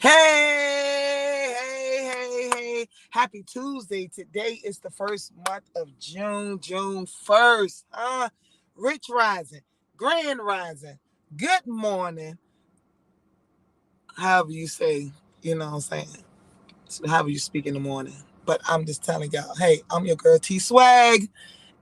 Hey. Happy Tuesday. Today is the first month of June 1st. Rich Rising, Grand Rising, good morning, however you say, you know what I'm saying, however you speak in the morning. But I'm just telling y'all, hey, I'm your girl TeSwaGG.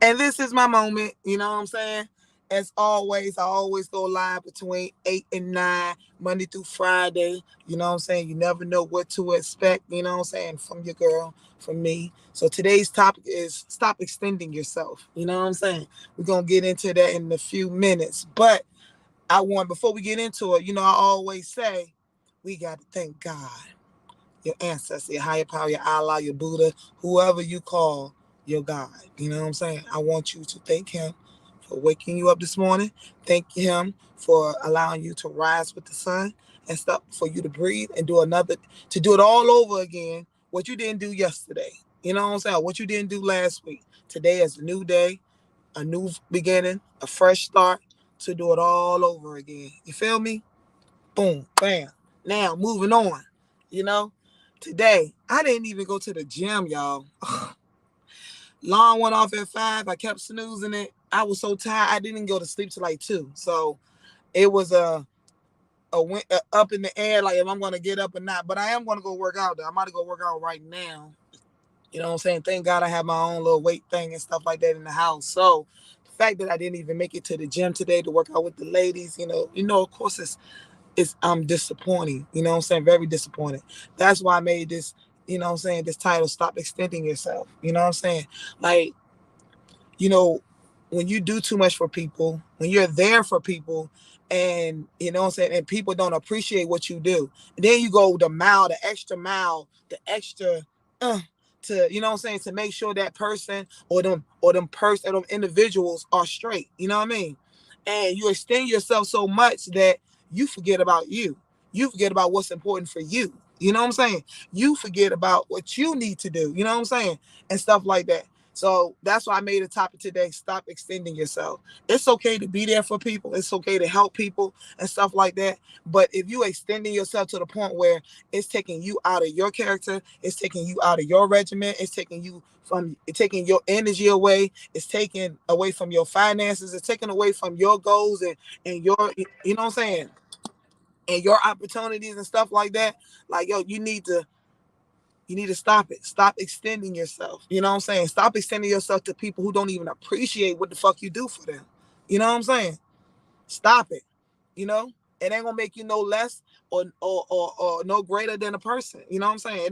And this is my moment, you know what I'm saying? As always, I always go live between 8 and 9, Monday through Friday. You know what I'm saying? You never know what to expect, you know what I'm saying, from your girl, from me. So today's topic is stop extending yourself. You know what I'm saying? We're going to get into that in a few minutes. But before we get into it, I always say we got to thank God, your ancestor, your higher power, your Allah, your Buddha, whoever you call your God. You know what I'm saying? I want you to thank him for waking you up this morning. Thank him for allowing you to rise with the sun and stuff, for you to breathe and to do it all over again, what you didn't do yesterday. You know what I'm saying? What you didn't do last week. Today is a new day, a new beginning, a fresh start to do it all over again. You feel me? Boom, bam. Now, moving on. You know, today, I didn't even go to the gym, y'all. Alarm went off at 5. I kept snoozing it. I was so tired. I didn't go to sleep till like 2. So it was a up in the air, like if I'm going to get up or not. But I am going to go work out, though. I'm about to go work out right now. You know what I'm saying? Thank God I have my own little weight thing and stuff like that in the house. So the fact that I didn't even make it to the gym today to work out with the ladies, of course it's disappointing. You know what I'm saying? Very disappointed. That's why I made this, this title, Stop Extending Yourself. You know what I'm saying? Like, you know, when you do too much for people, when you're there for people, and you know what I'm saying, and people don't appreciate what you do, and then you go the extra mile, the extra to, you know what I'm saying, to make sure that person or them individuals are straight. You know what I mean? And you extend yourself so much that you forget about you. You forget about what's important for you. You know what I'm saying? You forget about what you need to do. You know what I'm saying? And stuff like that. So that's why I made a topic today. Stop extending yourself. It's okay to be there for people. It's okay to help people and stuff like that. But if you extending yourself to the point where it's taking you out of your character, it's taking you out of your regiment, it's taking your energy away, it's taking away from your finances, it's taking away from your goals and your, you know what I'm saying, and your opportunities and stuff like that. Like, yo, you need to stop it. Stop extending yourself. You know what I'm saying? Stop extending yourself to people who don't even appreciate what the fuck you do for them. You know what I'm saying? Stop it. You know? It ain't gonna make you no less or no greater than a person. You know what I'm saying?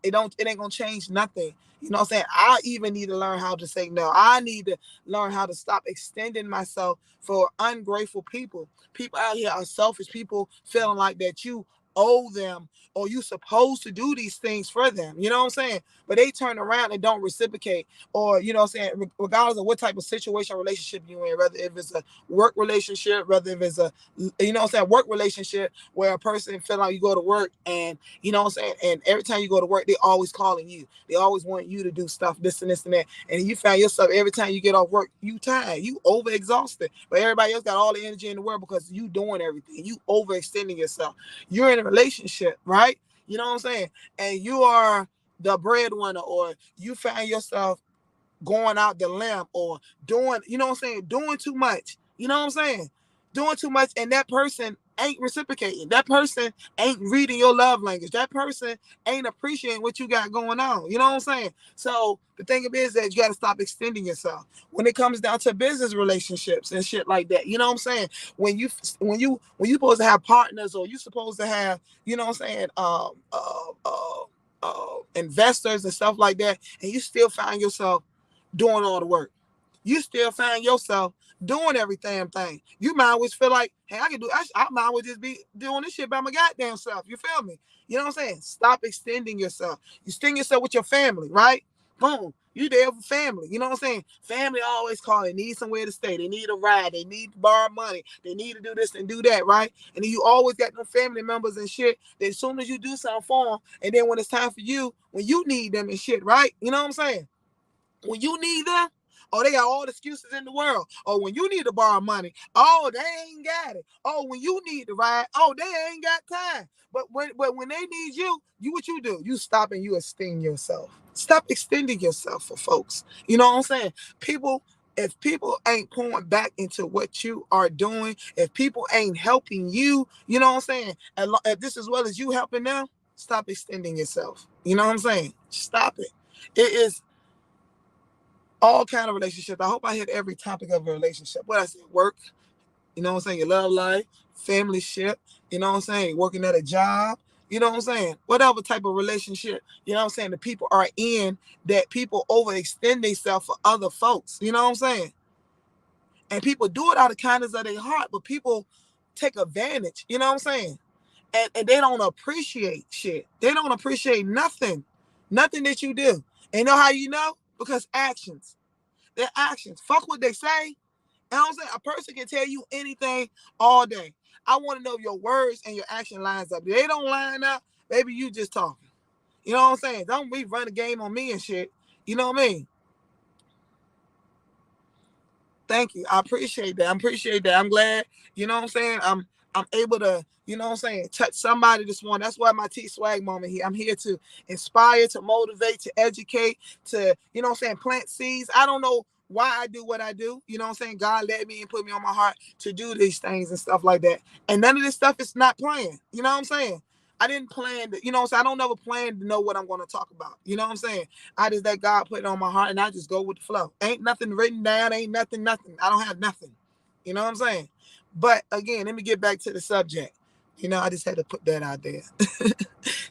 It ain't gonna change nothing. You know what I'm saying? I even need to learn how to say no. I need to learn how to stop extending myself for ungrateful people. People out here are selfish. People feeling like that you owe them or you supposed to do these things for them. You know what I'm saying? But they turn around and don't reciprocate, or you know what I'm saying, regardless of what type of situation or relationship you're in, whether if it's a work relationship, whether if it's a, you know what I'm saying, work relationship where a person feel like you go to work and, you know what I'm saying, and every time you go to work, they always calling you. They always want you to do stuff, this and this and that. And you find yourself every time you get off work, you tired, you overexhausted. But everybody else got all the energy in the world because you doing everything. You overextending yourself. You're in a relationship, right? You know what I'm saying? And you are the breadwinner, or you find yourself going out the limb or doing, you know what I'm saying, doing too much. You know what I'm saying? Doing too much, and that person ain't reciprocating. That person ain't reading your love language. That person ain't appreciating what you got going on. You know what I'm saying? So the thing is that you got to stop extending yourself when it comes down to business relationships and shit like that. You know what I'm saying? When you supposed to have partners, or you supposed to have, you know what I'm saying, investors and stuff like that, and you still find yourself doing all the work. You still find yourself doing every damn thing. You might always feel like, hey, I can do. I might always just be doing this shit by my goddamn self. You feel me? You know what I'm saying? Stop extending yourself. You extend yourself with your family, right? Boom. You there for family. You know what I'm saying? Family always call. They need somewhere to stay. They need a ride. They need to borrow money. They need to do this and do that, right? And then you always got them family members and shit that as soon as you do something for them, and then when it's time for you, when you need them and shit, right? You know what I'm saying? When you need them, Oh, they got all the excuses in the world. Oh, when you need to borrow money, oh, they ain't got it. Oh, when you need to ride, oh, they ain't got time. But when they need you, what you do? You stop and you extend yourself. Stop extending yourself for folks. You know what I'm saying? If people ain't pouring back into what you are doing, if people ain't helping you, you know what I'm saying? If this as well as you helping them, stop extending yourself. You know what I'm saying? Stop it. It is all kind of relationships. I hope I hit every topic of a relationship. What I say, work, you know what I'm saying? Your love life, family ship, you know what I'm saying? Working at a job, you know what I'm saying? Whatever type of relationship, you know what I'm saying? The people are in that people overextend themselves for other folks, you know what I'm saying? And people do it out of kindness of their heart, but people take advantage, you know what I'm saying? And they don't appreciate shit. They don't appreciate nothing. Nothing that you do. And you know how you know? Because actions. Their actions. Fuck what they say. You know what I'm saying? A person can tell you anything all day. I want to know if your words and your action lines up. If they don't line up, maybe you just talking. You know what I'm saying? Don't be run a game on me and shit. You know what I mean? Thank you. I appreciate that. I'm glad, you know what I'm saying? I'm able to, you know what I'm saying, touch somebody this morning. That's why my TeSwaGG moment here. I'm here to inspire, to motivate, to educate, to, you know what I'm saying, plant seeds. I don't know why I do what I do. You know what I'm saying? God led me and put me on my heart to do these things and stuff like that. And none of this stuff is not planned. You know what I'm saying? I didn't plan to, you know what I'm saying? I don't never plan to know what I'm going to talk about. You know what I'm saying? I just let God put it on my heart and I just go with the flow. Ain't nothing written down, ain't nothing. I don't have nothing. You know what I'm saying? But again, let me get back to the subject. You know, I just had to put that out there.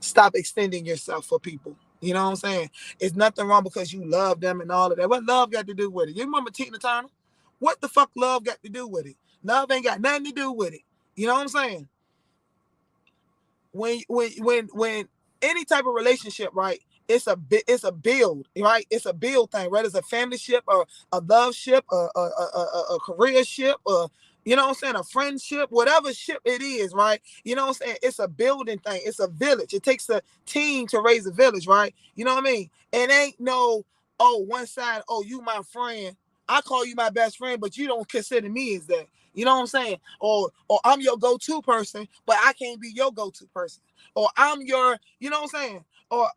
Stop extending yourself for people. You know what I'm saying? It's nothing wrong because you love them and all of that. What love got to do with it? You remember Tina Turner? What the fuck love got to do with it? Love ain't got nothing to do with it. You know what I'm saying? When any type of relationship, right? It's a build, right? It's a build thing, right? It's a family ship or a love ship, a career ship, or you know what I'm saying, a friendship, whatever ship it is, right? You know what I'm saying? It's a building thing. It's a village. It takes a team to raise a village, right? You know what I mean? It ain't no, oh, one side, oh, you my friend. I call you my best friend, but you don't consider me as that. You know what I'm saying? Or I'm your go-to person, but I can't be your go-to person. Or I'm your, you know what I'm saying? Or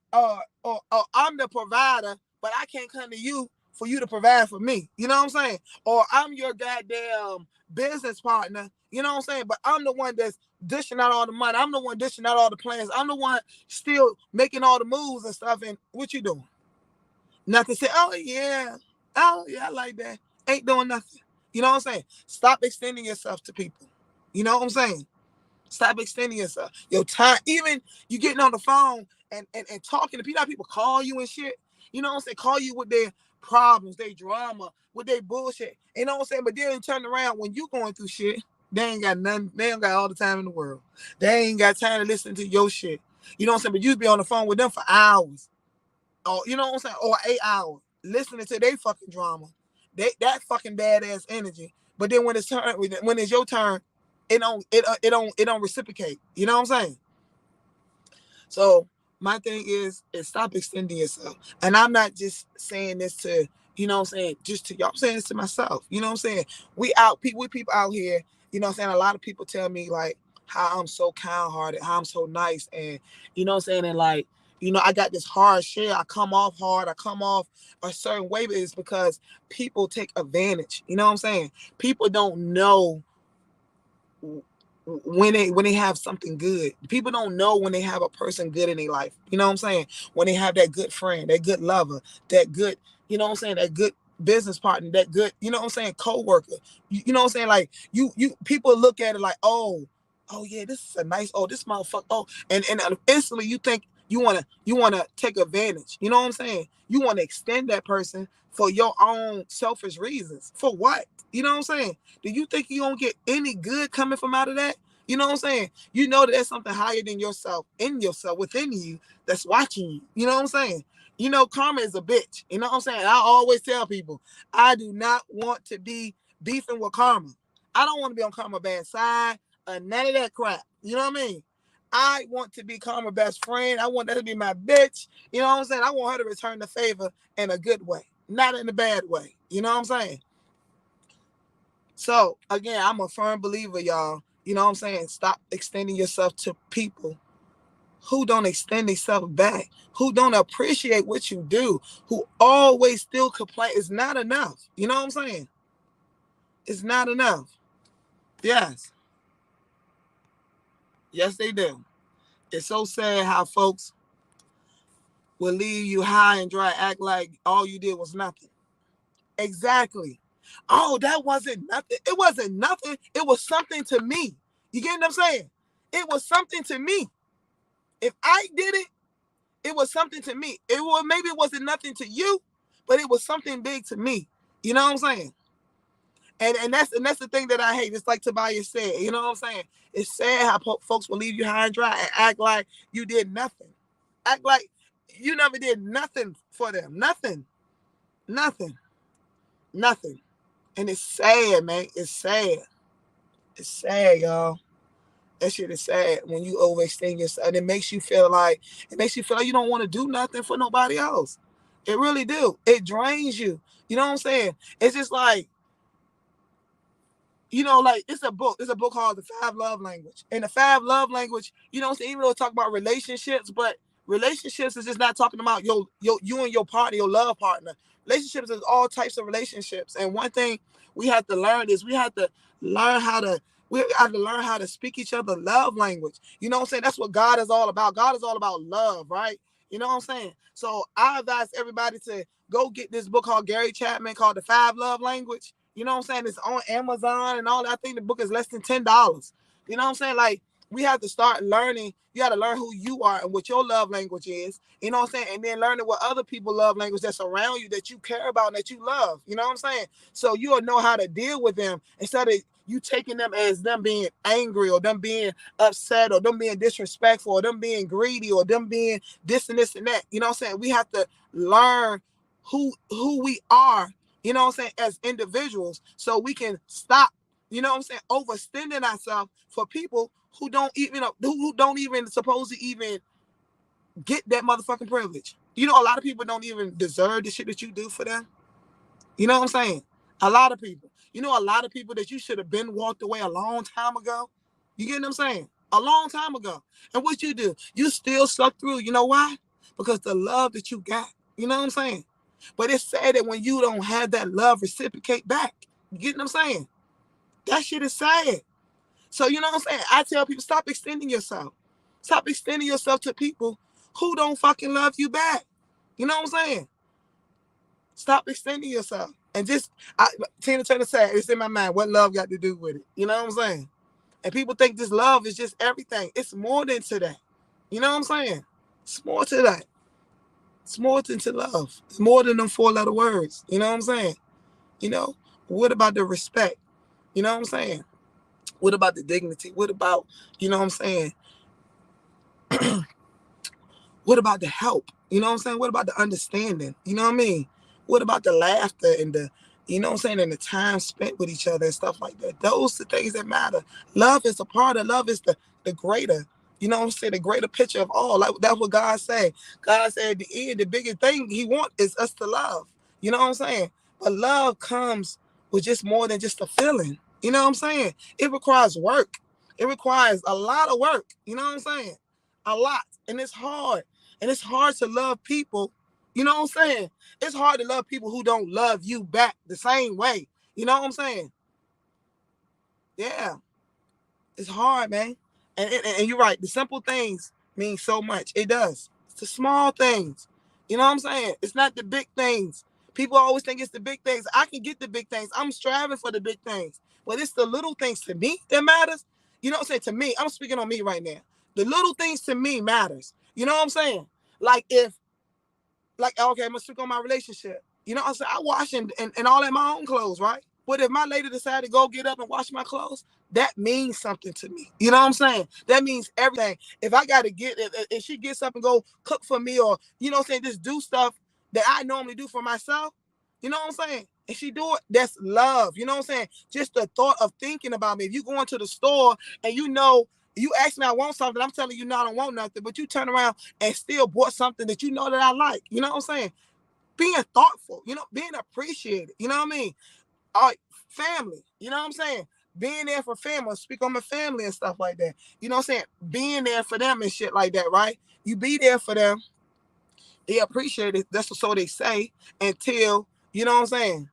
I'm the provider, but I can't come to you for you to provide for me. You know what I'm saying? Or I'm your goddamn business partner. You know what I'm saying? But I'm the one that's dishing out all the money. I'm the one dishing out all the plans. I'm the one still making all the moves and stuff. And what you doing? Nothing. Say, oh yeah, I like that. Ain't doing nothing. You know what I'm saying? Stop extending yourself to people. You know what I'm saying? Stop extending yourself. Your time, even you getting on the phone and talking to people. How people call you and shit. You know what I'm saying? Call you with their problems, their drama, with their bullshit. You know what I'm saying? But then turn around when you going through shit, they ain't got nothing. They ain't got all the time in the world. They ain't got time to listen to your shit. You know what I'm saying? But you be on the phone with them for hours. Or you know what I'm saying? Or 8 hours listening to their fucking drama. That fucking badass energy. But then when it's your turn, it don't reciprocate. You know what I'm saying? So my thing is stop extending yourself. And I'm not just saying this to, you know what I'm saying, just to y'all. I'm saying this to myself. You know what I'm saying? We people out here, you know what I'm saying? A lot of people tell me like how I'm so kind-hearted, how I'm so nice, and you know what I'm saying, and like, you know, I got this hard shit. I come off hard. I come off a certain way, but it's because people take advantage. You know what I'm saying? People don't know when they have something good. People don't know when they have a person good in their life. You know what I'm saying? When they have that good friend, that good lover, that good, you know what I'm saying, that good business partner, that good, you know what I'm saying, co-worker. You know what I'm saying? Like you people look at it like, oh yeah, this is a nice, oh, this motherfucker, oh, and instantly you think you wanna take advantage. You know what I'm saying? You want to extend that person for your own selfish reasons. For what? You know what I'm saying? Do you think you don't get any good coming from out of that? You know what I'm saying? You know that there's something higher than yourself, in yourself, within you, that's watching you. You know what I'm saying? You know, karma is a bitch. You know what I'm saying? I always tell people, I do not want to be beefing with karma. I don't want to be on karma bad side or none of that crap. You know what I mean? I want to be karma best friend. I want that to be my bitch. You know what I'm saying? I want her to return the favor in a good way. not in a bad way. You know what I'm saying? So again, I'm a firm believer, y'all. You know what I'm saying? Stop extending yourself to people who don't extend themselves back, who don't appreciate what you do, who always still complain. It's not enough. You know what I'm saying? It's not enough. Yes. Yes, they do. It's so sad how folks will leave you high and dry, act like all you did was nothing. Exactly. Oh, that wasn't nothing. It wasn't nothing. It was something to me. You get what I'm saying? It was something to me. If I did it, it was something to me. Maybe it wasn't nothing to you, but it was something big to me. You know what I'm saying? And that's the thing that I hate. It's like Tobias said. You know what I'm saying? It's sad how folks will leave you high and dry and act like you did nothing. Act like you never did nothing for them. Nothing. Nothing. Nothing. And it's sad, man. It's sad. It's sad, y'all. That shit is sad when you overextend yourself. And it makes you feel like you don't want to do nothing for nobody else. It really do. It drains you. You know what I'm saying? It's just like, like it's a book. It's a book called The Five Love Language. And the Five Love Language, you know what I'm saying? Even though it talk about relationships, but relationships is just not talking about you and your partner, your love partner. Relationships is all types of relationships. And one thing we have to learn is we have to learn how to speak each other's love language. You know what I'm saying? That's what God is all about. God is all about love, right? You know what I'm saying? So I advise everybody to go get this book called Gary Chapman called The Five Love Language. You know what I'm saying? It's on Amazon and all that. I think the book is less than $10. You know what I'm saying? Like, we have to start learning. You got to learn who you are and what your love language is. You know what I'm saying? And then learning what other people love language that's around you that you care about and that you love. You know what I'm saying? So you'll know how to deal with them instead of you taking them as them being angry or them being upset or them being disrespectful or them being greedy or them being this and this and that. You know what I'm saying? We have to learn who we are, you know what I'm saying, as individuals, so we can stop, you know what I'm saying, overextending ourselves for people who don't even supposed to even get that motherfucking privilege. You know, a lot of people don't even deserve the shit that you do for them. You know what I'm saying? A lot of people. You know, a lot of people that you should have been walked away a long time ago. You get what I'm saying? A long time ago. And what you do? You still suck through. You know why? Because the love that you got. You know what I'm saying? But it's sad that when you don't have that love reciprocate back. You get what I'm saying? That shit is sad. So you know what I'm saying? I tell people, stop extending yourself. Stop extending yourself to people who don't fucking love you back. You know what I'm saying? Stop extending yourself. And Tina Turner said, it's in my mind, what love got to do with it? You know what I'm saying? And people think this love is just everything. It's more than to that. You know what I'm saying? It's more to that. It's more than to love. It's more than them 4-letter words. You know what I'm saying? You know, what about the respect? You know what I'm saying? What about the dignity? What about, you know what I'm saying? What about the help? You know what I'm saying? What about the understanding? You know what I mean? What about the laughter and the, you know what I'm saying, and the time spent with each other and stuff like that? Those are the things that matter. Love is a part of love is the greater, you know what I'm saying, the greater picture of all. Like that's what God said. God said at the end, the biggest thing he wants is us to love. You know what I'm saying? But love comes with just more than just a feeling. You know what I'm saying? It requires work. It requires a lot of work. You know what I'm saying? A lot. And it's hard. And it's hard to love people. You know what I'm saying? It's hard to love people who don't love you back the same way. You know what I'm saying? Yeah. It's hard, man. And you're right. The simple things mean so much. It does. It's the small things. You know what I'm saying? It's not the big things. People always think it's the big things. I can get the big things. I'm striving for the big things. But it's the little things to me that matters. You know what I'm saying? To me, I'm speaking on me right now. The little things to me matters. You know what I'm saying? Like okay, I'm gonna speak on my relationship. You know what I'm saying? I wash and all in my own clothes, right? But if my lady decided to go get up and wash my clothes, that means something to me. You know what I'm saying? That means everything. If I got to if she gets up and go cook for me or, you know what I'm saying, just do stuff that I normally do for myself, you know what I'm saying? And she do it, that's love. You know what I'm saying? Just the thought of thinking about me. If you go into the store and you ask me I want something, I'm telling you no, I don't want nothing, but you turn around and still bought something that you know that I like. You know what I'm saying? being thoughtful, being appreciated, you know what I mean? All right, family, you know what I'm saying? Being there for family, speak on my family and stuff like that. You know what I'm saying? Being there for them and shit like that, right? You be there for them. They appreciate it. That's so they say until, you know what I'm saying?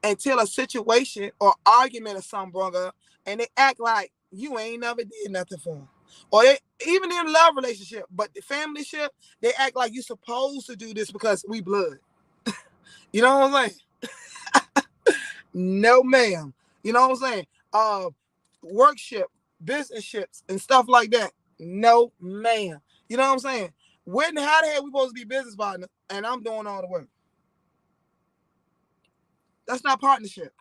Until a situation or argument or something brought up and they act like you ain't never did nothing for them. Or they, even in a love relationship, but the family ship, they act like you supposed to do this because we blood. You know what I'm saying? No, ma'am. You know what I'm saying? Workship, business ships, and stuff like that. No, ma'am. You know what I'm saying? How the hell we supposed to be business partners and I'm doing all the work? That's not partnership.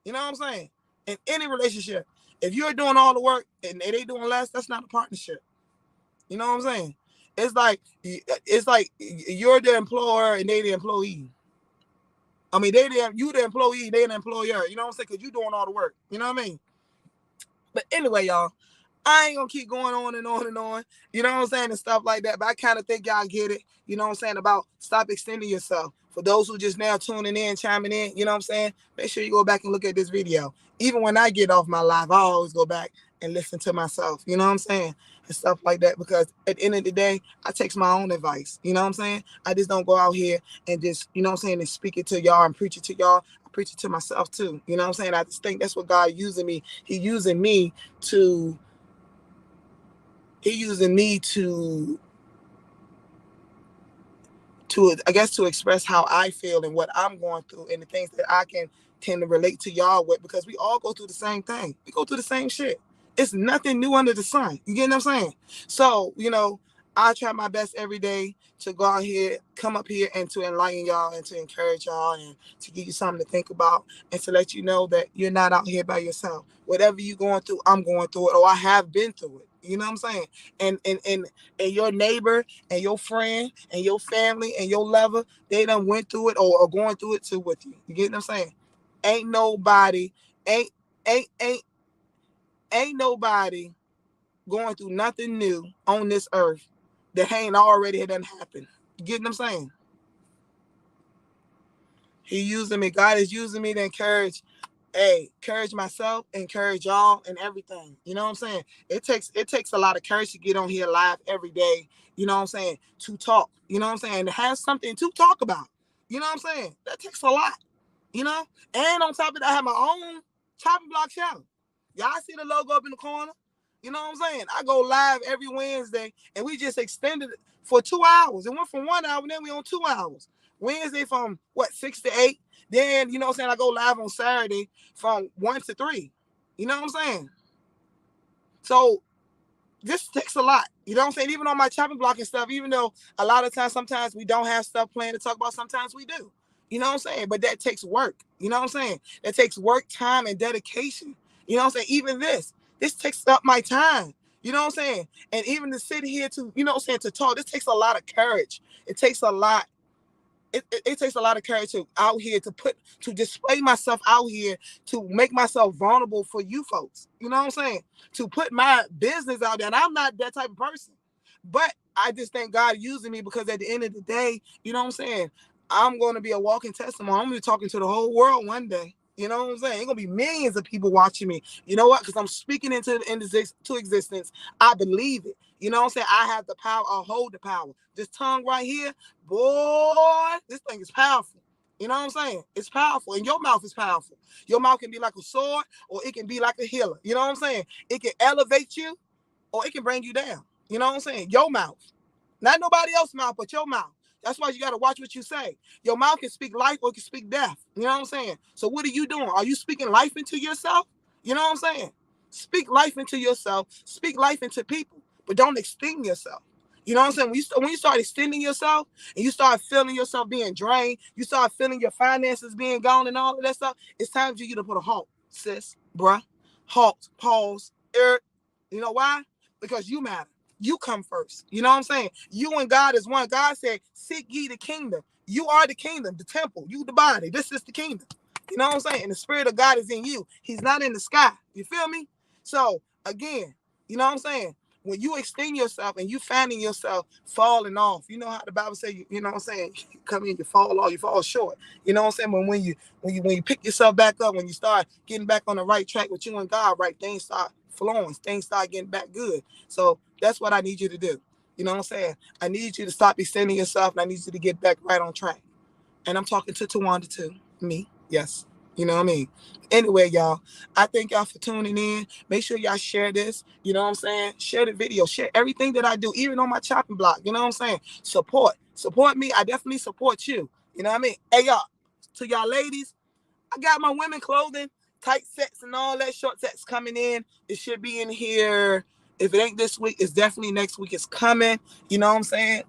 You know what I'm saying? In any relationship, if you're doing all the work and they doing less, that's not a partnership. You know what I'm saying? It's like you're the employer and they the employee. I mean, you the employee, they the employer. You know what I'm saying? Because you doing all the work. You know what I mean? But anyway, y'all, I ain't gonna keep going on and on and on. You know what I'm saying? And stuff like that. But I kind of think y'all get it. You know what I'm saying? About stop extending yourself. For those who just now tuning in, chiming in, you know what I'm saying? Make sure you go back and look at this video. Even when I get off my live, I always go back and listen to myself. You know what I'm saying? And stuff like that. Because at the end of the day, I take my own advice. You know what I'm saying? I just don't go out here and just, you know what I'm saying, and speak it to y'all and preach it to y'all. I preach it to myself too. You know what I'm saying? I just think that's what God using me. He using me to I guess to express how I feel and what I'm going through and the things that I can tend to relate to y'all with, because we all go through the same thing. We go through the same shit. It's nothing new under the sun. You get what I'm saying? So, I try my best every day to go out here, come up here and to enlighten y'all and to encourage y'all and to give you something to think about and to let you know that you're not out here by yourself. Whatever you're going through, I'm going through it, or I have been through it. You know what I'm saying? And your neighbor and your friend and your family and your lover, they done went through it or are going through it too with you. You get what I'm saying? Ain't nobody, ain't nobody going through nothing new on this earth that ain't already done happened. You get what I'm saying? He using me. God is using me to encourage myself, encourage y'all and everything. You know what I'm saying? It takes a lot of courage to get on here live every day, you know what I'm saying, to talk, you know what I'm saying, to have something to talk about. You know what I'm saying? That takes a lot, you know? And on top of that, I have my own chopping block channel. Y'all see the logo up in the corner? You know what I'm saying? I go live every Wednesday and we just extended it for 2 hours. It went from 1 hour, and then we on 2 hours. Wednesday from 6 to 8. Then, you know what I'm saying, I go live on Saturday from 1 to 3. You know what I'm saying? So this takes a lot. You know what I'm saying? Even on my chopping block and stuff, even though a lot of times, sometimes we don't have stuff planned to talk about, sometimes we do. You know what I'm saying? But that takes work. You know what I'm saying? That takes work, time, and dedication. You know what I'm saying? Even this takes up my time. You know what I'm saying? And even to sit here to, you know what I'm saying, to talk, this takes a lot of courage. It takes a lot. It takes a lot of courage to out here to display myself out here, to make myself vulnerable for you folks. You know what I'm saying? To put my business out there. And I'm not that type of person. But I just thank God using me, because at the end of the day, you know what I'm saying, I'm going to be a walking testimony. I'm going to be talking to the whole world one day. You know what I'm saying? It's going to be millions of people watching me. You know what? Because I'm speaking into existence. I believe it. You know what I'm saying? I have the power. I hold the power. This tongue right here, boy, this thing is powerful. You know what I'm saying? It's powerful. And your mouth is powerful. Your mouth can be like a sword, or it can be like a healer. You know what I'm saying? It can elevate you, or it can bring you down. You know what I'm saying? Your mouth. Not nobody else's mouth, but your mouth. That's why you got to watch what you say. Your mouth can speak life or it can speak death. You know what I'm saying? So what are you doing? Are you speaking life into yourself? You know what I'm saying? Speak life into yourself. Speak life into people, but don't extend yourself. You know what I'm saying? When you start extending yourself and you start feeling yourself being drained, you start feeling your finances being gone and all of that stuff, it's time for you to put a halt, sis, bruh. Halt, pause, You know why? Because you matter. You come first. You know what I'm saying? You and God is one. God said, seek ye the kingdom. You are the kingdom, the temple. You the body. This is the kingdom. You know what I'm saying? And the spirit of God is in you. He's not in the sky. You feel me? So, again, you know what I'm saying? when you extend yourself and you finding yourself falling off, you know how the Bible say, you know what I'm saying, you come in, you fall off, you fall short. You know what I'm saying? But when you pick yourself back up, when you start getting back on the right track with you and God, right, things start flowing, things start getting back good. So that's what I need you to do. You know what I'm saying? I need you to stop extending yourself, and I need you to get back right on track. And I'm talking to Tawanda too. Me, yes. You know what I mean? Anyway, y'all, I thank y'all for tuning in. Make sure y'all share this. You know what I'm saying? Share the video. Share everything that I do, even on my chopping block. You know what I'm saying? Support me. I definitely support you. You know what I mean? Hey, y'all, to y'all ladies, I got my women clothing, tight sets and all that, short sets coming in. It should be in here. If it ain't this week, it's definitely next week. It's coming. You know what I'm saying?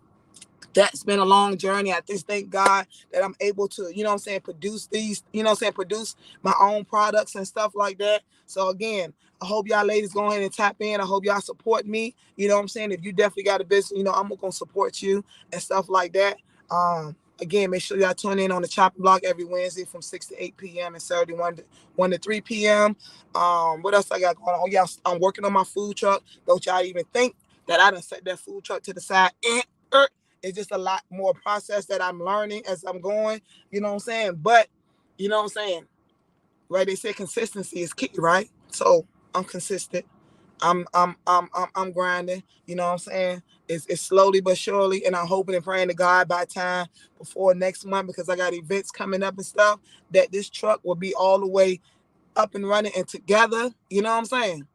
That's been a long journey. I just thank God that I'm able to, you know what I'm saying, produce these, you know what I'm saying, produce my own products and stuff like that. So again, I hope y'all ladies go ahead and tap in. I hope y'all support me. You know what I'm saying? If you definitely got a business, you know, I'm gonna support you and stuff like that. Again, make sure y'all tune in on the chopping block every Wednesday from 6 to 8 p.m. and Saturday 1 to 3 p.m. What else I got going on? Oh, yeah, I'm working on my food truck. Don't y'all even think that I done set that food truck to the side. It's just a lot more process that I'm learning as I'm going, you know what I'm saying? But, you know what I'm saying? Right? They say consistency is key, right? So I'm consistent. I'm grinding, you know what I'm saying? It's slowly but surely, and I'm hoping and praying to God by time before next month, because I got events coming up and stuff, that this truck will be all the way up and running and together, you know what I'm saying?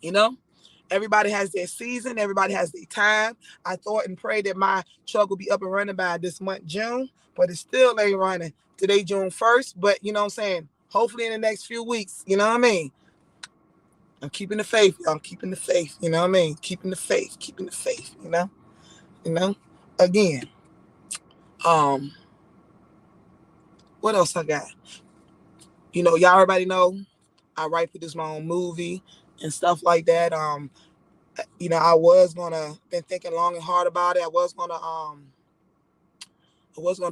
You know? Everybody has their season. Everybody has their time. I thought and prayed that my truck will be up and running by this month, June, but it still ain't running. Today, June 1st, but you know what I'm saying? Hopefully in the next few weeks, you know what I mean? I'm keeping the faith, y'all. I'm keeping the faith, you know what I mean? Keeping the faith, you know? You know? Again, what else I got? You know, y'all everybody know I write, produce my own movie and stuff like that. You know, I was gonna been thinking long and hard about it. I was gonna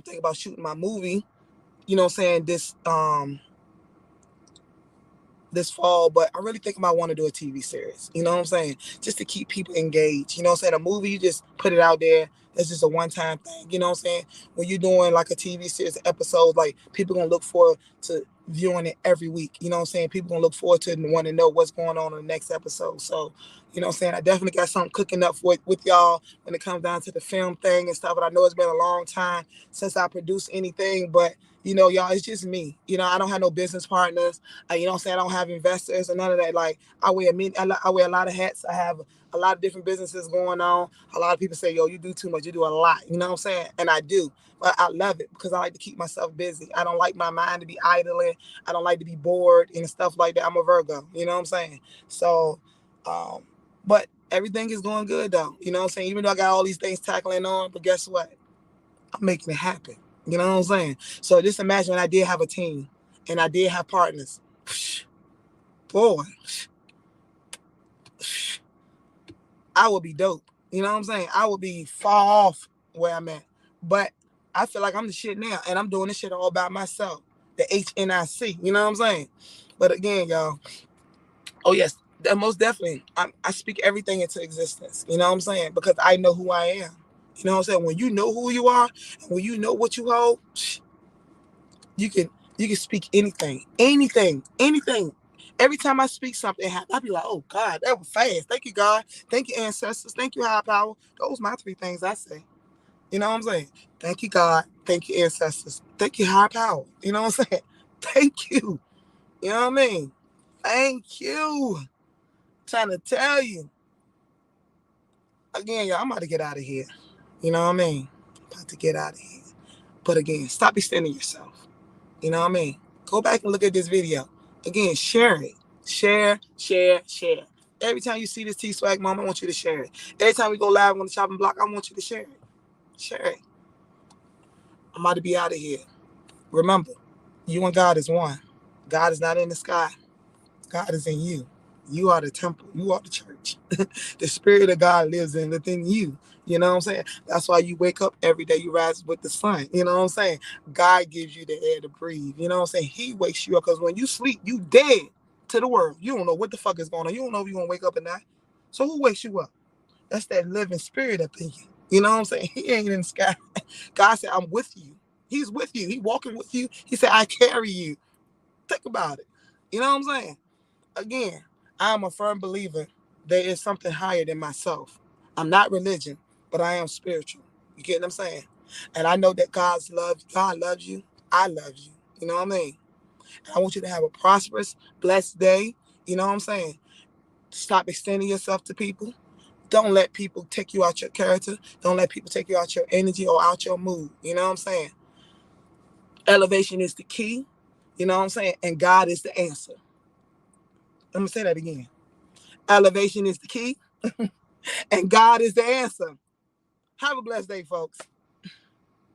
think about shooting my movie, you know what I'm saying, this fall, but I really think I might want to do a TV series, you know what I'm saying? Just to keep people engaged. You know what I'm saying? A movie, you just put it out there. It's just a one-time thing. You know what I'm saying? When you're doing like a TV series episode, like people gonna look forward to viewing it every week. You know what I'm saying? People gonna look forward to it and want to know what's going on in the next episode. So, you know what I'm saying? I definitely got something cooking up with y'all when it comes down to the film thing and stuff. But I know it's been a long time since I produced anything, but you know, y'all, it's just me. You know, I don't have no business partners. You know what I'm saying? I don't have investors or none of that. Like, I wear a lot of hats. I have a lot of different businesses going on. A lot of people say, yo, you do too much. You do a lot. You know what I'm saying? And I do. But I love it because I like to keep myself busy. I don't like my mind to be idling. I don't like to be bored and stuff like that. I'm a Virgo. You know what I'm saying? So, but everything is going good, though. You know what I'm saying? Even though I got all these things tackling on, but guess what? I'm making it happen. You know what I'm saying? So just imagine when I did have a team and I did have partners. Boy, I would be dope. You know what I'm saying? I would be far off where I'm at. But I feel like I'm the shit now, and I'm doing this shit all by myself. The HNIC. You know what I'm saying? But again, y'all. Oh yes, most definitely. I speak everything into existence. You know what I'm saying? Because I know who I am. You know what I'm saying? When you know who you are, and when you know what you hold, you can speak anything. Every time I speak something happen, I be like, oh God, that was fast. Thank you, God. Thank you, ancestors. Thank you, high power. Those my three things I say. You know what I'm saying? Thank you, God. Thank you, ancestors. Thank you, high power. You know what I'm saying? Thank you. You know what I mean? Thank you. Trying to tell you. Again, y'all, I'm about to get out of here. You know what I mean? About to get out of here. But again, stop extending yourself. You know what I mean? Go back and look at this video. Again, share it. Share. Every time you see this TeSwaGG moment, I want you to share it. Every time we go live on the chopping block, I want you to share it. Share it. I'm about to be out of here. Remember, you and God is one. God is not in the sky. God is in you. You are the temple. You are the church. The spirit of God lives within you. You know what I'm saying? That's why you wake up every day. You rise with the sun. You know what I'm saying? God gives you the air to breathe. You know what I'm saying? He wakes you up because when you sleep, you dead to the world. You don't know what the fuck is going on. You don't know if you're going to wake up or not. So who wakes you up? That's that living spirit up in you. You know what I'm saying? He ain't in the sky. God said, I'm with you. He's with you. He walking with you. He said, I carry you. Think about it. You know what I'm saying? Again, I'm a firm believer there is something higher than myself. I'm not religion, but I am spiritual. You get what I'm saying? And I know that God loves you. I love you. You know what I mean? And I want you to have a prosperous, blessed day. You know what I'm saying? Stop extending yourself to people. Don't let people take you out your character. Don't let people take you out your energy or out your mood. You know what I'm saying? Elevation is the key. You know what I'm saying? And God is the answer. Let me say that again. Elevation is the key, and God is the answer. Have a blessed day, folks.